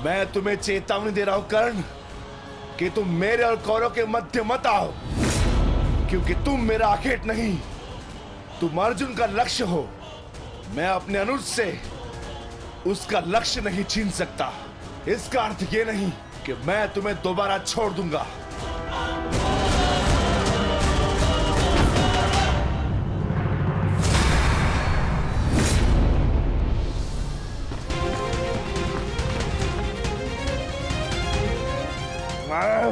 मैं तुम्हें चेतावनी दे रहा हूं कर्ण कि तुम मेरे और कौरव के मध्य मत आओ, क्योंकि तुम मेरा आखेट नहीं, तुम अर्जुन का लक्ष्य हो। मैं अपने अनुज से उसका लक्ष्य नहीं छीन सकता। इसका अर्थ ये नहीं कि मैं तुम्हें दोबारा छोड़ दूंगा।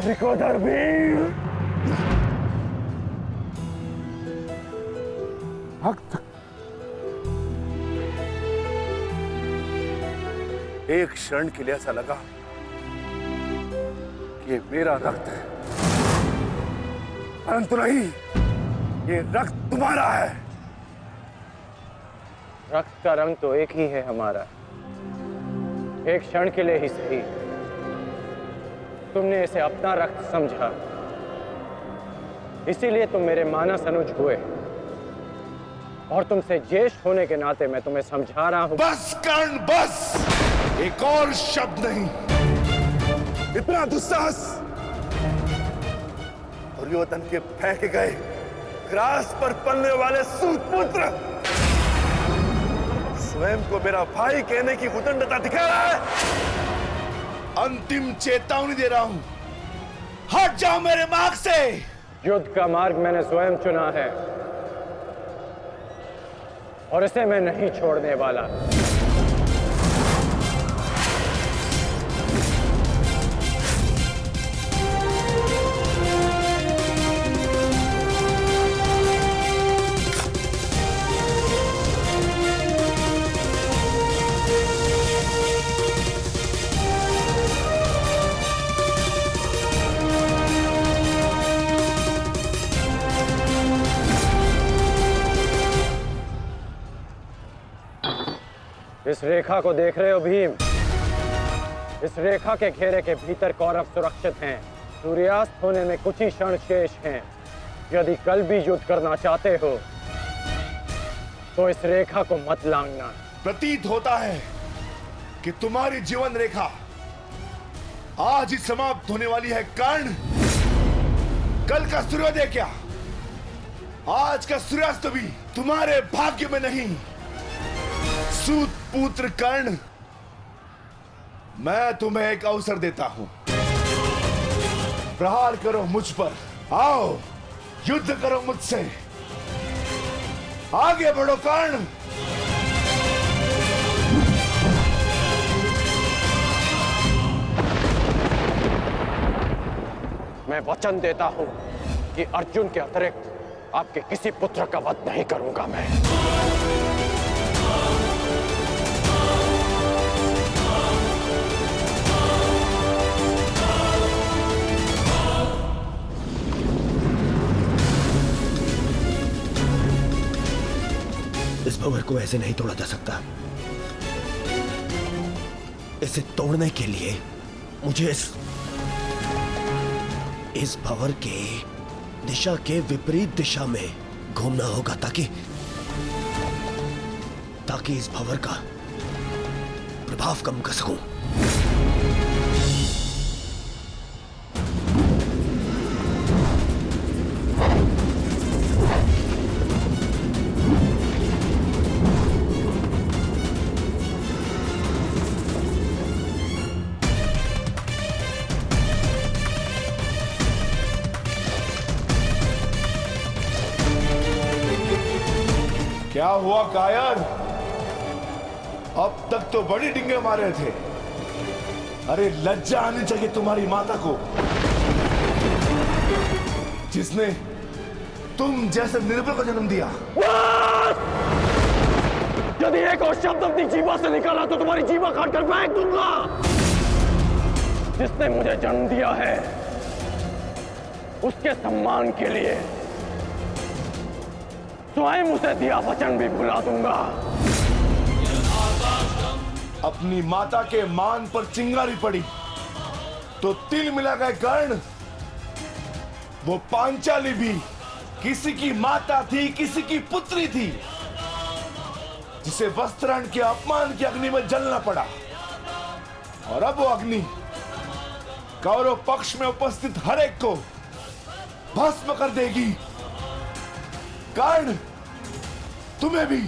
विकोधर वीर भक्त, एक क्षण के लिए ऐसा लगा कि ये मेरा रक्त है, परंतु नहीं, ये रक्त तुम्हारा है। रक्त का रंग तो एक ही है हमारा, एक क्षण के लिए ही सही। तुमने इसे अपना रक्त समझा, इसीलिए तुम मेरे मानस अनुज हुए, और तुमसे ज्येष्ठ होने के नाते मैं तुम्हें समझा रहा हूं। बस कर्ण बस, एक और शब्द नहीं। इतना दुस्साहस दुर्योधन के फेंके गए ग्रास पर पलने वाले सूतपुत्र स्वयं को मेरा भाई कहने की उदंडता दिखा रहा है। अंतिम चेतावनी दे रहा हूं, हट जाओ मेरे मार्ग से। युद्ध का मार्ग मैंने स्वयं चुना है और इसे मैं नहीं छोड़ने वाला। इस रेखा को देख रहे हो भीम? इस रेखा के घेरे के भीतर कौरव सुरक्षित हैं। सूर्यास्त होने में कुछ ही क्षण शेष हैं। यदि कल भी युद्ध करना चाहते हो तो इस रेखा को मत लांघना। प्रतीत होता है कि तुम्हारी जीवन रेखा आज ही समाप्त होने वाली है कर्ण। कल का सूर्योदय क्या, आज का सूर्यास्त भी तुम्हारे भाग्य में नहीं। सूत पुत्र कर्ण, मैं तुम्हें एक अवसर देता हूं, प्रहार करो मुझ पर, आओ युद्ध करो मुझसे, आगे बढ़ो कर्ण। मैं वचन देता हूं कि अर्जुन के अतिरिक्त आपके किसी पुत्र का वध नहीं करूंगा मैं। इस भंवर को ऐसे नहीं तोड़ा जा सकता। इसे तोड़ने के लिए मुझे इस भंवर के दिशा के विपरीत दिशा में घूमना होगा ताकि इस भंवर का प्रभाव कम कर सकूं। क्या हुआ कायर? अब तक तो बड़ी डिंगे मारे थे। अरे लज्जा आनी चाहिए तुम्हारी माता को, जिसने तुम जैसे निर्बल को जन्म दिया। यदि एक और शब्द अपनी जीवा से निकाला तो तुम्हारी जीवा काट कर फेंक दूंगा। जिसने मुझे जन्म दिया है उसके सम्मान के लिए स्वयं उसे दिया वचन भी भुला दूंगा। अपनी माता के मान पर चिंगारी पड़ी तो तिल मिला गए कर्ण। वो पांचाली भी किसी की माता थी, किसी की पुत्री थी, जिसे वस्त्राण के अपमान की अग्नि में जलना पड़ा। और अब वो अग्नि कौरव पक्ष में उपस्थित हर एक को भस्म कर देगी। कर्ण, तुम्हें भी।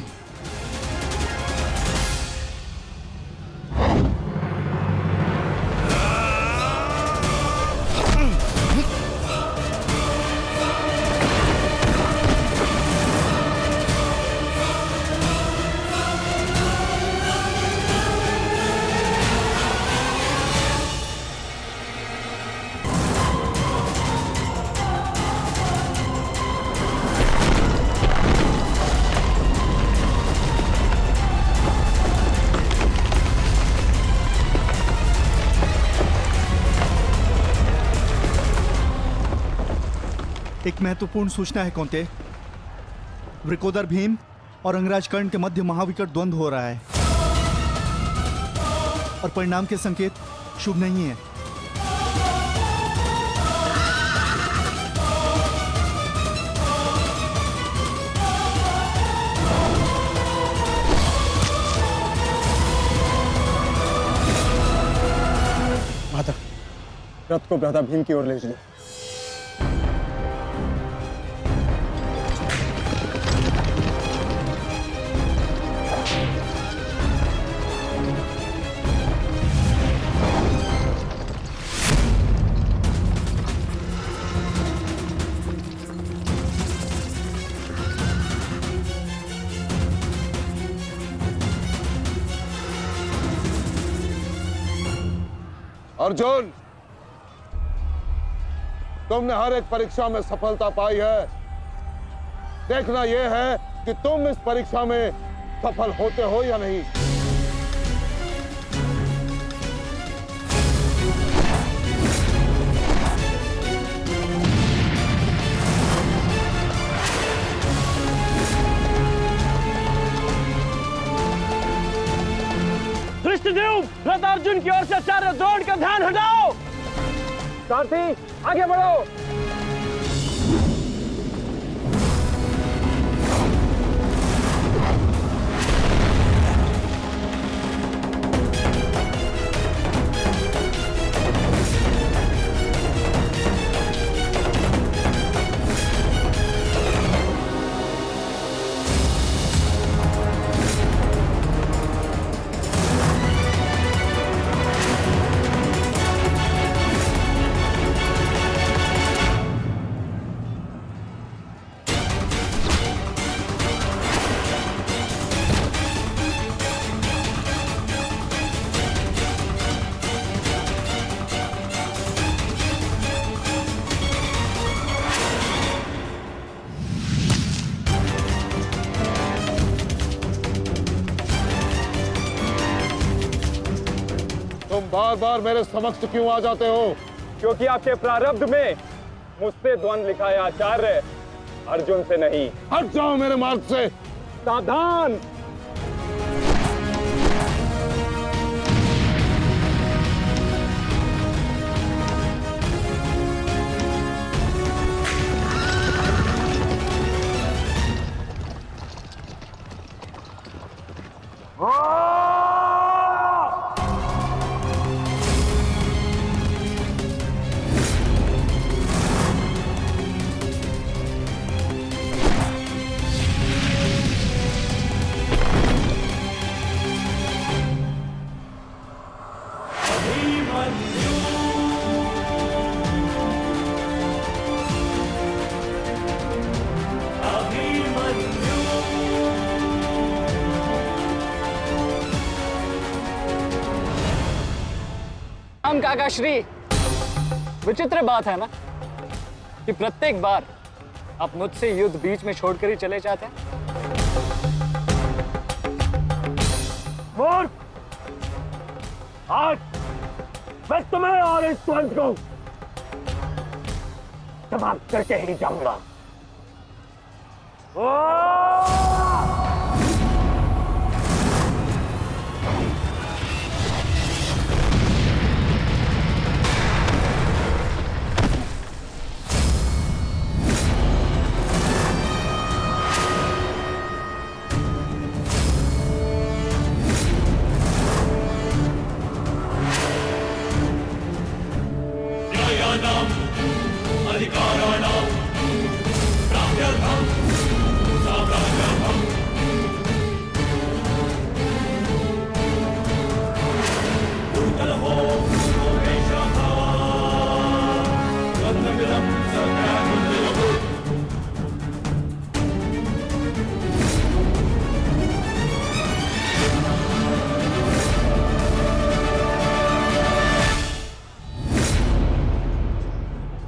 एक महत्वपूर्ण सूचना है कौंते। वृकोदर भीम और अंगराज कर्ण के मध्य महाविकट द्वंद्व हो रहा है और परिणाम के संकेत शुभ नहीं है। माता, रथ को भ्राता भीम की ओर ले चलो। अर्जुन, तुमने हर एक परीक्षा में सफलता पाई है। देखना यह है कि तुम इस परीक्षा में सफल होते हो या नहीं। धृष्टद्युम्न, रथ अर्जुन की ओर से आचार्य द्रोण का ध्यान हटाओ। सारथी, आगे बढ़ो। तुम बार बार मेरे समक्ष क्यों आ जाते हो? क्योंकि आपके प्रारब्ध में मुझसे द्वंद्व लिखा है आचार्य, अर्जुन से नहीं। हट जाओ मेरे मार्ग से। सावधान। हम काका श्री, विचित्र बात है ना कि प्रत्येक बार आप मुझसे युद्ध बीच में छोड़कर ही चले जाते हैं। मूर्ख! आज मैं तुम्हें और इस द्वंद्व को समाप्त करके ही जाऊंगा।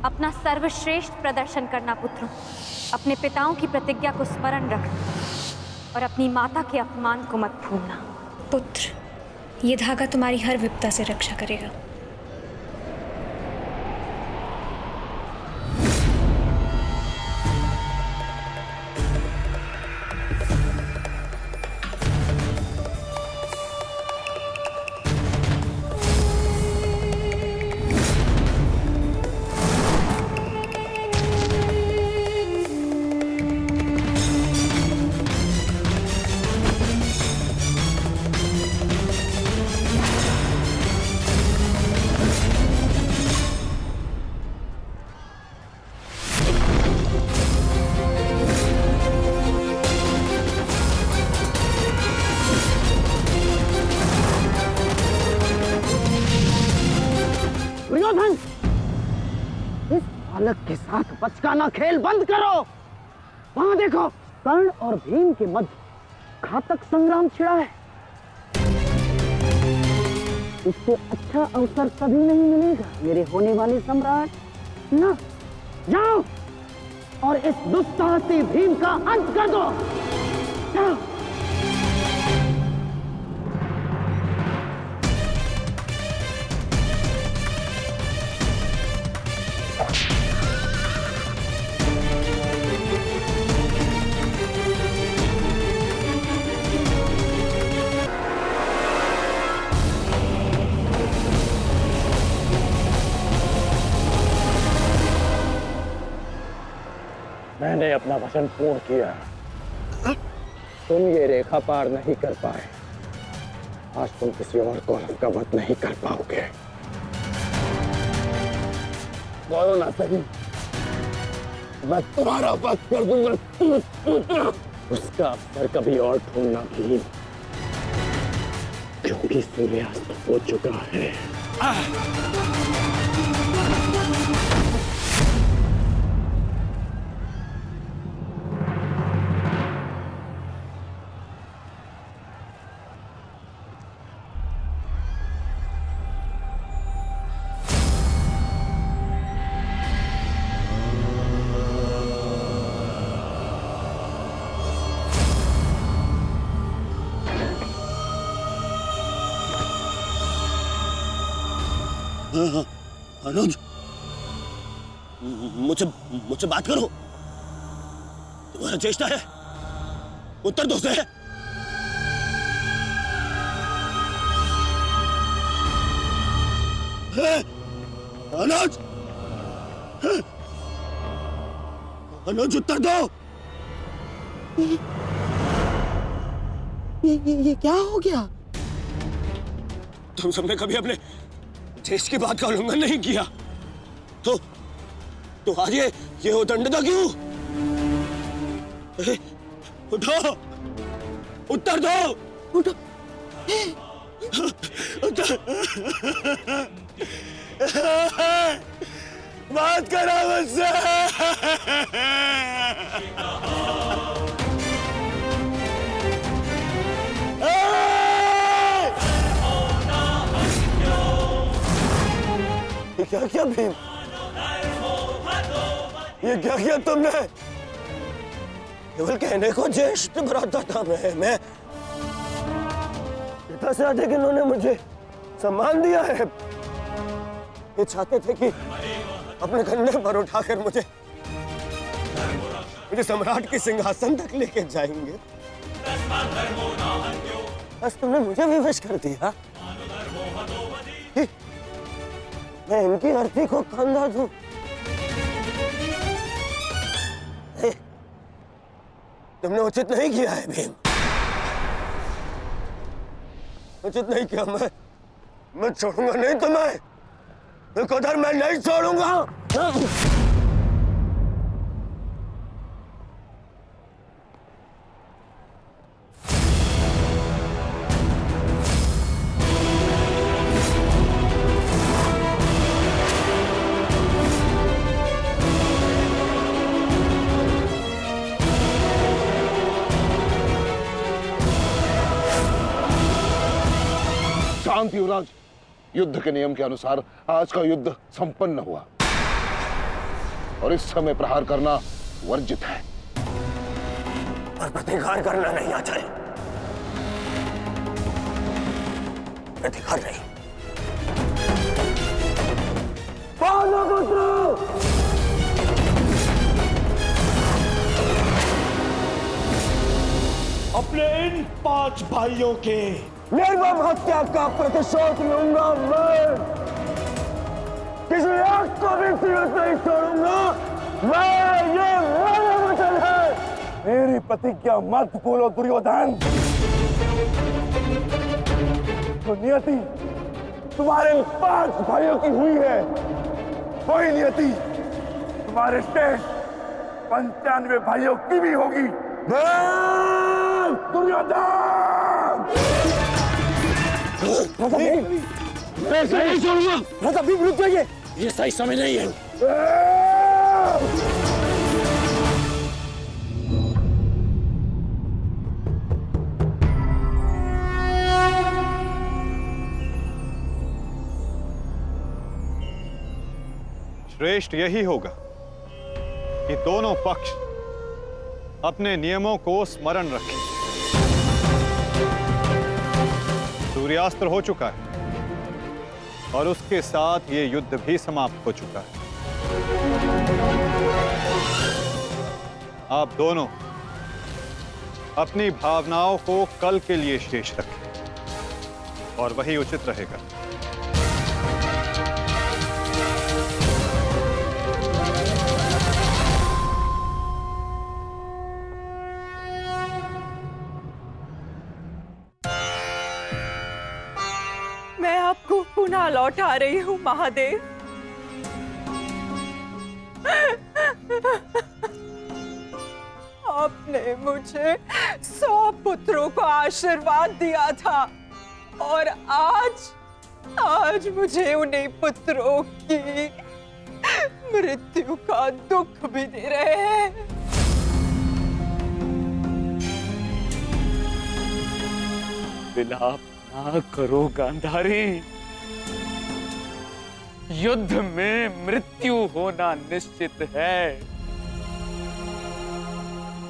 अपना सर्वश्रेष्ठ प्रदर्शन करना पुत्रों। अपने पिताओं की प्रतिज्ञा को स्मरण रखना और अपनी माता के अपमान को मत भूलना। पुत्र, ये धागा तुम्हारी हर विपदा से रक्षा करेगा। दुर्योधन, इस बालक के साथ बचकाना खेल बंद करो। वहां देखो, कर्ण और भीम के मध्य घातक संग्राम छिड़ा है। इससे अच्छा अवसर कभी नहीं मिलेगा मेरे होने वाले सम्राट। ना, जाओ और इस दुस्साहसी भीम का अंत कर दो। जाओ। मैंने अपना वचन पूर्ण किया। तुम ये रेखा पार नहीं कर पाए। आज तुम किसी और कौरव का वध नहीं कर पाओगे। बोलो ना सही, मैं तुम्हारा वध कर दूंगा। उसका अवसर कभी और ढूंढना भी, क्योंकि सूर्यास्त हो चुका है। अनुज, मुझसे बात करो। तुम्हारा चेष्टा है, उत्तर दो से। अनुज, अनुज उत्तर दो। ये क्या हो गया? तुम सबने कभी अपने देश की बात का उल्लंघन नहीं किया, तो आज ये उदंडता क्यों? उठो, उत्तर दो। उठो, उत्तर। बात करो मुझसे। क्या किया भीम? ये क्या किया तुमने? केवल कहने को ज्येष्ठ भ्राता था मैं पिता से अधिक इन्होंने मुझे सम्मान दिया है। ये चाहते थे कि अपने कंधे पर उठाकर मुझे सम्राट के सिंहासन तक लेके जाएंगे। बस तुमने मुझे विवश कर दिया। मैं इनकी अर्थी को कंधा दूं। तुमने उचित नहीं किया है भीम, उचित नहीं किया। मैं छोड़ूंगा नहीं तुम्हें। विकोदर मैं नहीं छोड़ूंगा। शांत युवराज, युद्ध के नियम के अनुसार आज का युद्ध संपन्न हुआ और इस समय प्रहार करना वर्जित है। और प्रतिकार करना नहीं आता है। प्रतिकार नहीं। पांडुपुत्र! अपने इन 5 भाइयों के निर्मम हत्या का प्रतिशोध लूंगा मैं। किसी एक को भी जीवित नहीं छोड़ूंगा मैं। ये मेरा वचन है। मेरी प्रतिज्ञा मत भूलो दुर्योधन। तो नियति तुम्हारे 5 भाइयों की हुई है, वही नियति तुम्हारे शेष 95 भाइयों की भी होगी। दुर्योधन! ऐसा नहीं छोड़ूंगा। राजा भीम रुक जाइए, ये सही समय नहीं है। श्रेष्ठ यही होगा कि दोनों पक्ष अपने नियमों को स्मरण रखें। सूर्यास्त्र हो चुका है और उसके साथ ये युद्ध भी समाप्त हो चुका है। आप दोनों अपनी भावनाओं को कल के लिए शेष रखें और वही उचित रहेगा। मैं आपको पुनः लौटा रही हूँ महादेव। आपने मुझे 100 पुत्रों को आशीर्वाद दिया था और आज मुझे उन्हीं पुत्रों की मृत्यु का दुख भी दे रहे हैं। विलाप ना करो गांधारी। युद्ध में मृत्यु होना निश्चित है।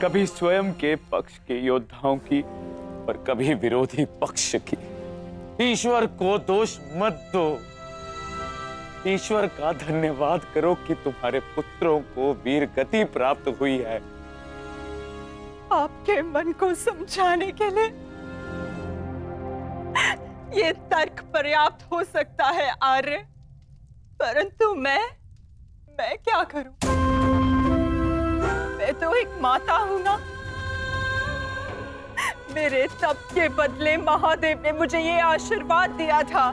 कभी स्वयं के पक्ष के योद्धाओं की और कभी विरोधी पक्ष की। ईश्वर को दोष मत दो। ईश्वर का धन्यवाद करो कि तुम्हारे पुत्रों को वीर गति प्राप्त हुई है। आपके मन को समझाने के लिए ये तर्क पर्याप्त हो सकता है आर्य, परंतु मैं क्या करूं? मैं तो एक माता हूं ना। मेरे तप के बदले महादेव ने मुझे ये आशीर्वाद दिया था,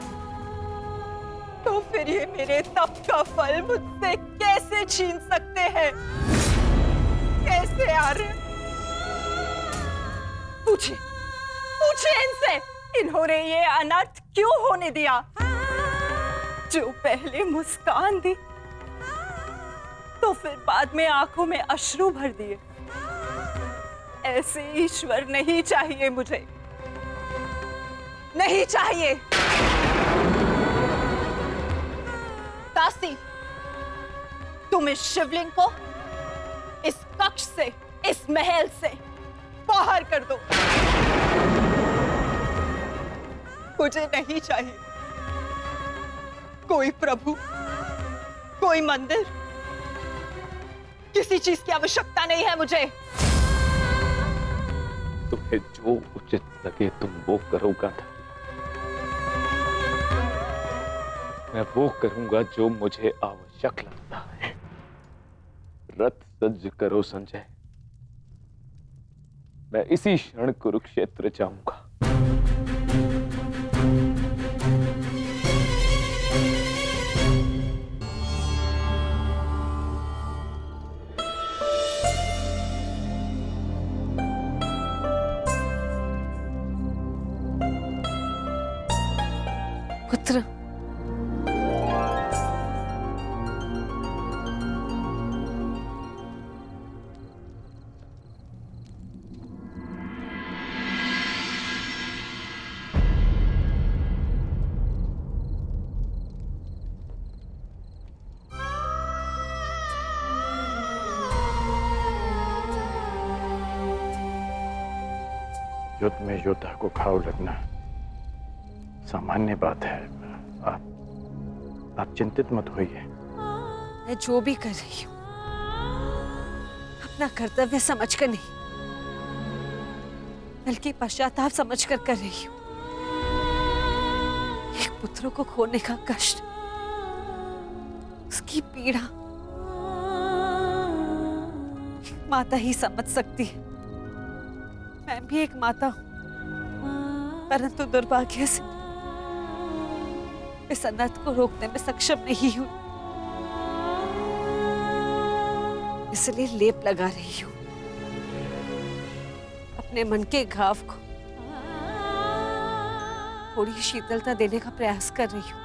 तो फिर ये मेरे तप का फल मुझसे कैसे छीन सकते हैं? कैसे आर्य? पूछिए इनसे, इन्होंने ये अनर्थ क्यों होने दिया? जो पहले मुस्कान दी तो फिर बाद में आंखों में अश्रु भर दिए। ऐसे ईश्वर नहीं चाहिए मुझे, नहीं चाहिए। दासी, तुम इस शिवलिंग को इस कक्ष से, इस महल से बाहर कर दो। मुझे नहीं चाहिए कोई प्रभु, कोई मंदिर, किसी चीज की आवश्यकता नहीं है मुझे। तुम्हें जो उचित लगे तुम वो करो गांधारी। मैं वो करूंगा जो मुझे आवश्यक लगता है। रथ सज्ज करो संजय, मैं इसी क्षण कुरुक्षेत्र जाऊंगा। युद्ध में योद्धा को घाव लगना सामान्य बात है। आप चिंतित मत होइए। मैं जो भी कर रही हूँ अपना कर्तव्य समझकर नहीं, बल्कि पश्चाताप समझकर कर रही हूँ। एक पुत्र को खोने का कष्ट, उसकी पीड़ा एक माता ही समझ सकती है। मैं भी एक माता हूं, परंतु दुर्भाग्य से इस अनर्थ को रोकने में सक्षम नहीं हूं। इसलिए लेप लगा रही हूं अपने मन के घाव को, थोड़ी शीतलता देने का प्रयास कर रही हूं।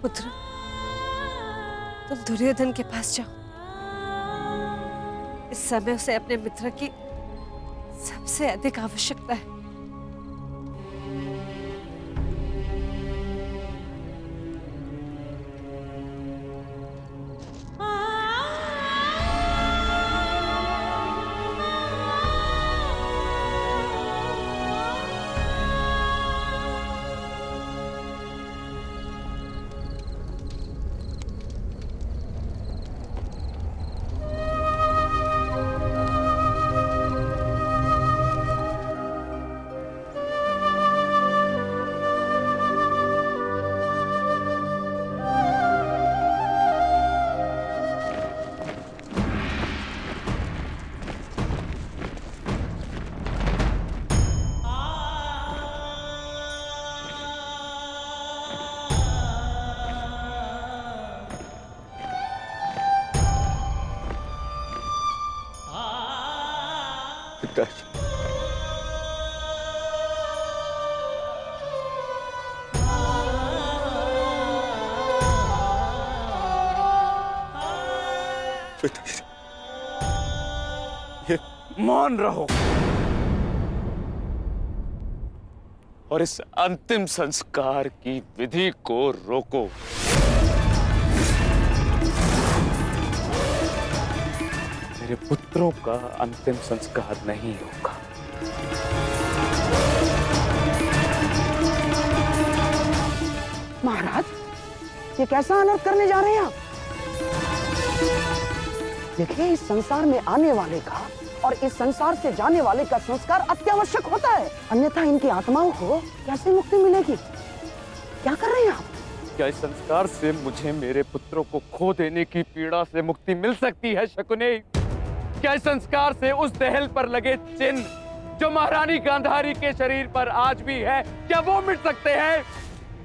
पुत्र, तुम दुर्योधन के पास जाओ। इस समय उसे अपने मित्र की सबसे अधिक आवश्यकता है। ये मौन रहो और इस अंतिम संस्कार की विधि को रोको। मेरे पुत्रों का अंतिम संस्कार नहीं होगा। महाराज, ये कैसा अनर्थ करने जा रहे हैं आप? देखिए, इस संसार में आने वाले का और इस संसार से जाने वाले का संस्कार अत्यावश्यक होता है, अन्यथा इनकी आत्माओं को कैसे मुक्ति मिलेगी? क्या कर रहे हैं आप? क्या इस संस्कार से मुझे मेरे पुत्रों को खो देने की पीड़ा से मुक्ति मिल सकती है शकुनी? क्या इस संस्कार से उस दहल पर लगे चिन्ह जो महारानी गांधारी के शरीर पर आज भी है, क्या वो मिट सकते हैं?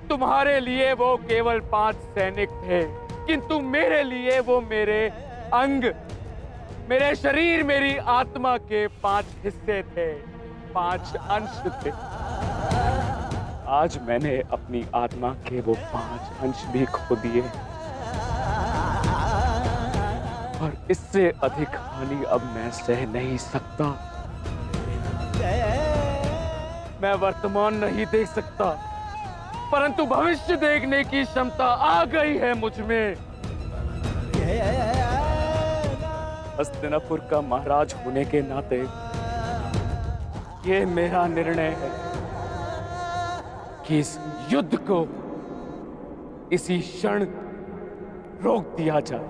तुम्हारे लिए वो केवल 5 सैनिक थे, किंतु मेरे लिए वो मेरे अंग, मेरे शरीर, मेरी आत्मा के 5 हिस्से थे, 5 अंश थे। आज मैंने अपनी आत्मा के वो 5 अंश भी खो दिए और इससे अधिक हानि अब मैं सह नहीं सकता। मैं वर्तमान नहीं देख सकता, परंतु भविष्य देखने की क्षमता आ गई है मुझ में। हस्तिनापुर का महाराज होने के नाते ये मेरा निर्णय है कि इस युद्ध को इसी क्षण रोक दिया जाए।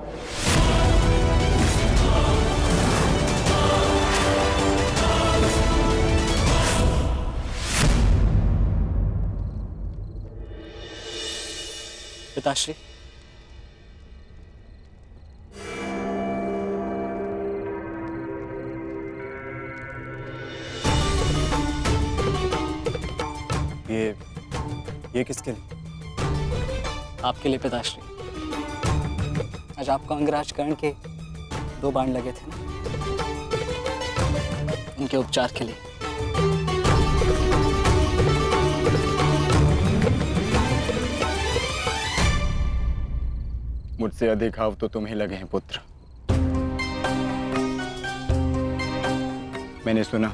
पिताश्री, ये किसके लिए? आपके लिए पिताश्री। आज आपको अंगराज कर्ण के 2 बाण लगे थे ना, उनके उपचार के लिए। मुझसे अधिक घाव तो तुम्हें लगे हैं पुत्र। मैंने सुना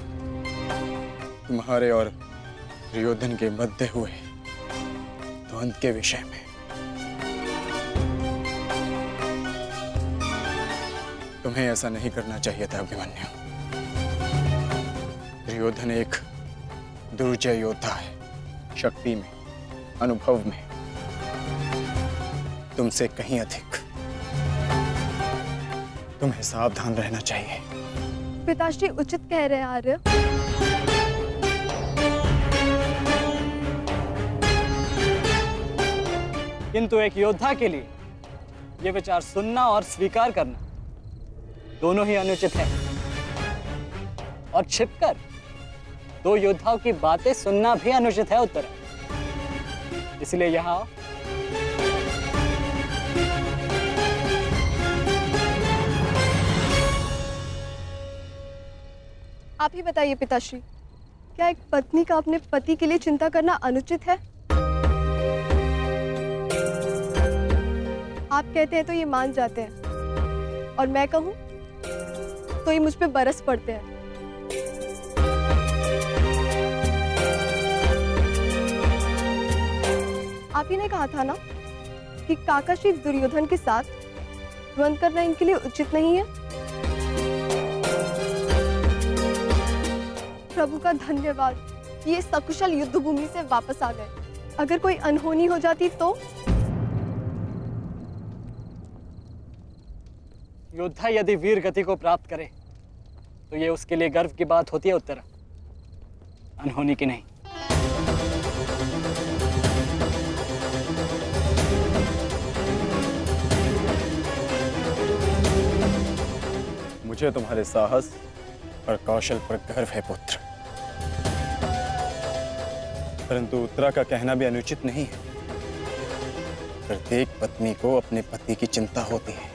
तुम्हारे और दुर्योधन के मध्य हुए द्वंद्व के विषय में। तुम्हें ऐसा नहीं करना चाहिए था अभिमन्यु। दुर्योधन एक दुर्जय योद्धा है, शक्ति में, अनुभव में तुमसे कहीं अधिक। तुम्हें सावधान रहना चाहिए। पिताश्री उचित कह रहे हैं आर्य। किंतु एक योद्धा के लिए यह विचार सुनना और स्वीकार करना दोनों ही अनुचित है। और छिपकर दो योद्धाओं की बातें सुनना भी अनुचित है उत्तरा। इसलिए यहाँ आप ही बताइए पिताश्री, क्या एक पत्नी का अपने पति के लिए चिंता करना अनुचित है? आप कहते हैं तो ये मान जाते हैं, और मैं कहूं तो ये मुझ पे बरस पड़ते हैं। आप ही ने कहा था ना कि काका श्री दुर्योधन के साथ द्वंद्व करना इनके लिए उचित नहीं है। प्रभु का धन्यवाद कि ये सकुशल युद्ध भूमि से वापस आ गए। अगर कोई अनहोनी हो जाती तो? योद्धा यदि वीर गति को प्राप्त करे तो ये उसके लिए गर्व की बात होती है उत्तरा, अनहोनी की नहीं। मुझे तुम्हारे साहस और कौशल पर गर्व है पुत्र, परंतु उत्तरा का कहना भी अनुचित नहीं है। प्रत्येक पत्नी को अपने पति की चिंता होती है।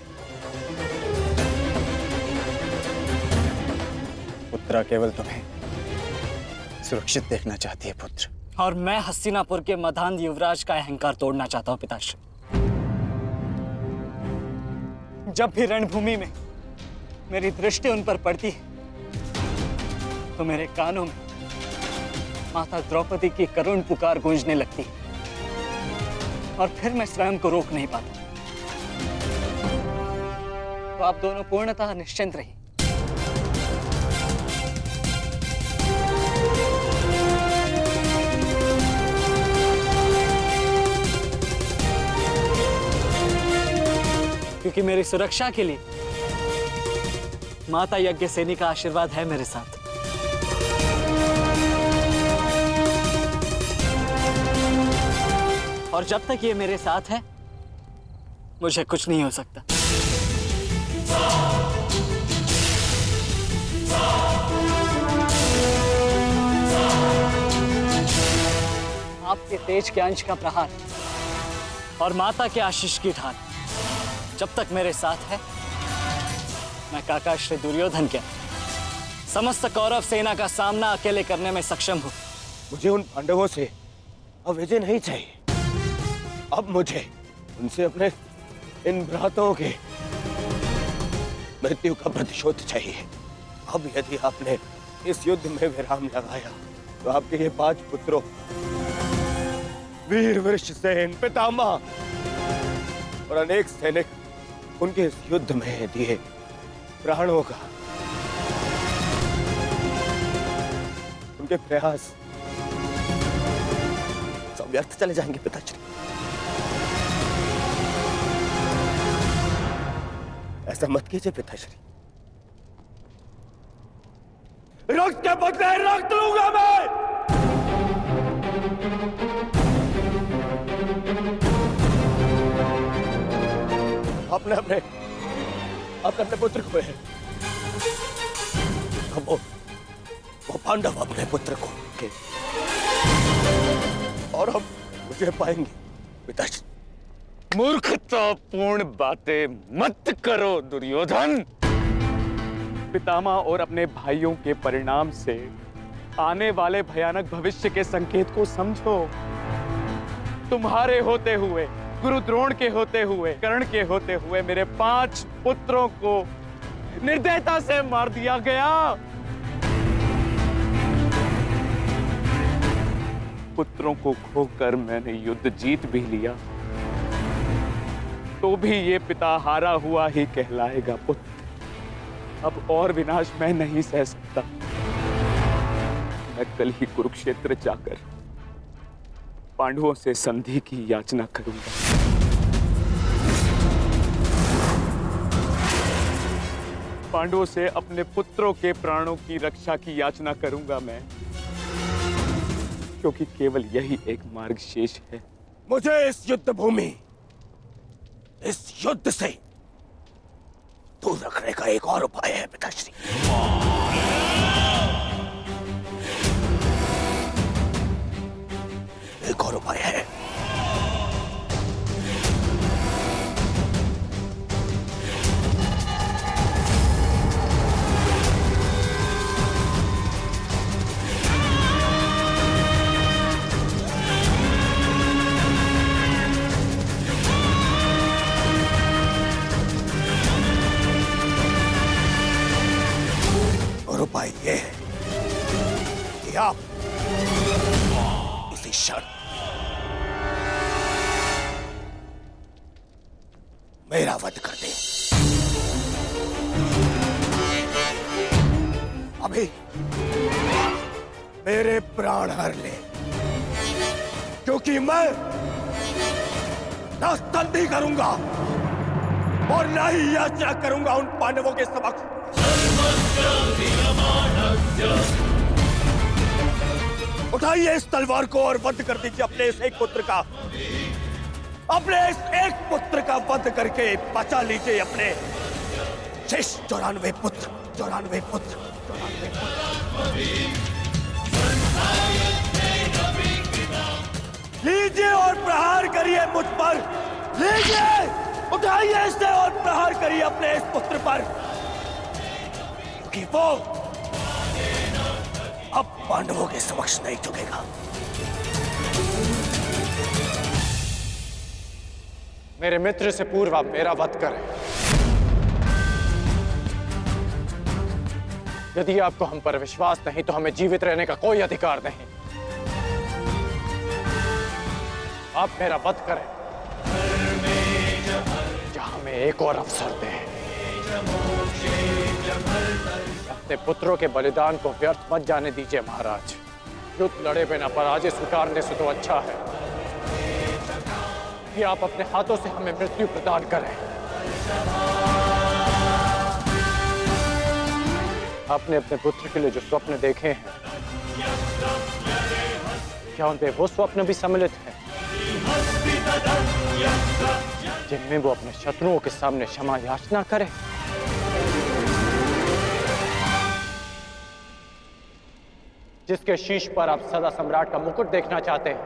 उत्तरा केवल तुम्हें सुरक्षित देखना चाहती है पुत्र। और मैं हस्तिनापुर के मधान युवराज का अहंकार तोड़ना चाहता हूं पिताश्री। जब भी रणभूमि में मेरी दृष्टि उन पर पड़ती है तो मेरे कानों में माता द्रौपदी की करुण पुकार गूंजने लगती है, और फिर मैं स्वयं को रोक नहीं पाता। तो आप दोनों पूर्णतः निश्चिंत रहिए। क्योंकि मेरी सुरक्षा के लिए माता यज्ञसेनी का आशीर्वाद है मेरे साथ। और जब तक ये मेरे साथ है मुझे कुछ नहीं हो सकता। आपके तेज के अंश का प्रहार और माता के आशीष की ढाल जब तक मेरे साथ है, मैं काका श्री दुर्योधन के समस्त कौरव सेना का सामना अकेले करने में सक्षम हूं। मुझे उन पांडवों से अब विजय नहीं चाहिए। अब मुझे उनसे अपने इन भ्राताओं के मृत्यु का प्रतिशोध चाहिए। अब यदि आपने इस युद्ध में विराम लगाया तो आपके ये 5 पुत्रों वीर वृषसेन, पितामह और अनेक सैनिक उनके इस युद्ध में दिए प्राणों का, उनके प्रयास सब व्यर्थ चले जाएंगे पिताश्री। ऐसा मत कीजिए पिताश्री। रक्त के बदले रक्त लूंगा मैं। आपने अपने पुत्र को है, वो पांडव अपने पुत्र को के और हम मुझे पाएंगे पिताश्री। मूर्खतापूर्ण बातें मत करो दुर्योधन। पितामह और अपने भाइयों के परिणाम से आने वाले भयानक भविष्य के संकेत को समझो। तुम्हारे होते हुए, गुरु द्रोण के होते हुए, कर्ण के होते हुए मेरे 5 पुत्रों को निर्दयता से मार दिया गया। पुत्रों को खोकर मैंने युद्ध जीत भी लिया, तो भी ये पिता हारा हुआ ही कहलाएगा पुत्र। अब और विनाश मैं नहीं सह सकता। मैं कल ही कुरुक्षेत्र जाकर पांडवों से संधि की याचना करूंगा। पांडवों से अपने पुत्रों के प्राणों की रक्षा की याचना करूंगा मैं, क्योंकि केवल यही एक मार्ग शेष है। मुझे इस युद्ध भूमि, इस युद्ध से दूर रखने का एक और उपाय है पिताश्री। एक और उपाय है। और उपाय यह है कि आप इसी क्षण मेरा वध कर दें। अभी मेरे प्राण हर ले, क्योंकि मैं ना संधि करूंगा और ना ही याचना करूंगा उन पांडवों के समक्ष। उठाइए इस तलवार को और वध कर दीजिए अपने इस एक पुत्र का। अपने इस एक पुत्र का वध करके बचा लीजिए अपने शेष 94 पुत्र। लीजिए और प्रहार करिए मुझ पर। लीजिए, उठाइए इसे और प्रहार करिए अपने इस पुत्र पर, क्योंकि वो अब पांडवों के समक्ष नहीं झुकेगा। मेरे मित्र से पूर्व आप मेरा वध करें। यदि आपको हम पर विश्वास नहीं तो हमें जीवित रहने का कोई अधिकार नहीं। आप मेरा वध करें या हमें एक और अवसर दें। अपने पुत्रों के बलिदान को व्यर्थ मत जाने दीजिए महाराज। युद्ध लड़े बिना पराजय स्वीकारने से तो अच्छा है कि आप अपने हाथों से हमें मृत्यु प्रदान करें। आपने अपने पुत्र के लिए जो स्वप्न देखे हैं, क्या उनपे वो स्वप्न भी सम्मिलित हैं जिनमें वो अपने शत्रुओं के सामने क्षमा याचना करे? जिसके शीश पर आप सदा सम्राट का मुकुट देखना चाहते हैं,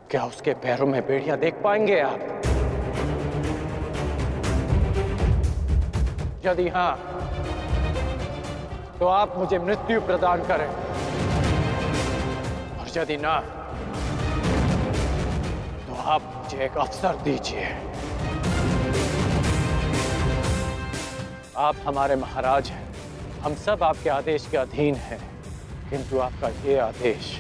क्या उसके पैरों में बेड़ियां देख पाएंगे आप? यदि हां, तो आप मुझे मृत्यु प्रदान करें, और यदि ना, तो आप मुझे एक अवसर दीजिए। आप हमारे महाराज हैं, हम सब आपके आदेश के अधीन हैं, किंतु आपका ये आदेश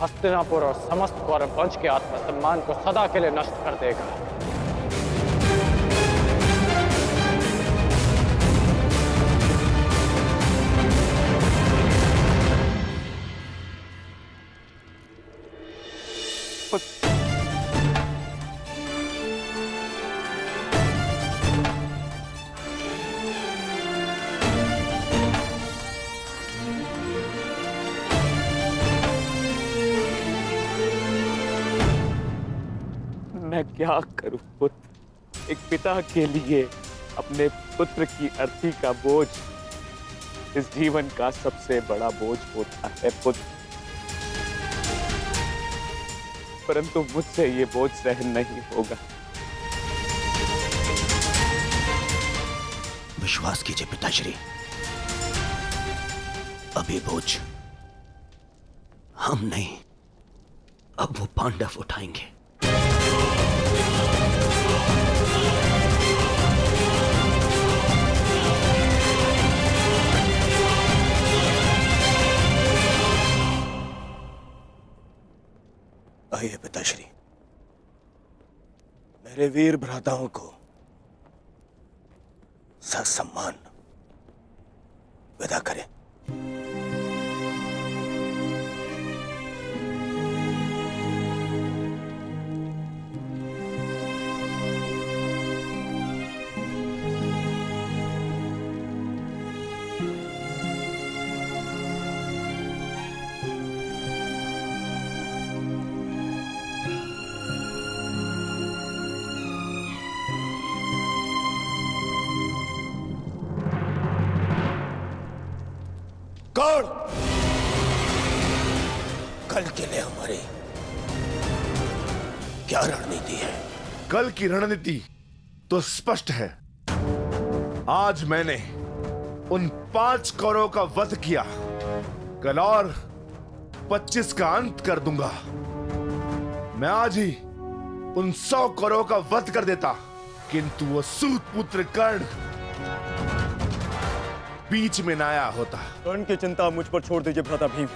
हस्तिनापुर और समस्त कौरव वंश के आत्मसम्मान को सदा के लिए नष्ट कर देगा। मैं क्या करूं पुत्र? एक पिता के लिए अपने पुत्र की अर्थी का बोझ इस जीवन का सबसे बड़ा बोझ होता है पुत्र, परंतु मुझसे ये बोझ सहन नहीं होगा। विश्वास कीजिए पिताश्री, अभी बोझ हम नहीं, अब वो पांडव उठाएंगे। आइए पिताश्री, मेरे वीर भ्राताओं को ससम्मान विदा करें। कौन कल के लिए हमारी क्या रणनीति है? कल की रणनीति तो स्पष्ट है। आज मैंने उन 5 कौरवों का वध किया, कल और 25 का अंत कर दूंगा। मैं आज ही उन 100 कौरवों का वध कर देता, किंतु वो सूत पुत्र कर्ण बीच में न आया होता। कर्ण की चिंता मुझ पर छोड़ दीजिए भ्राता भीम।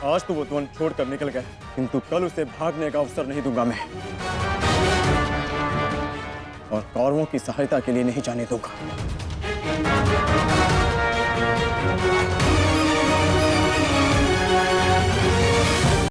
आज तो वो वन छोड़कर निकल गए, किंतु कल उसे भागने का अवसर नहीं दूंगा मैं, और कौरवों की सहायता के लिए नहीं जाने दूंगा।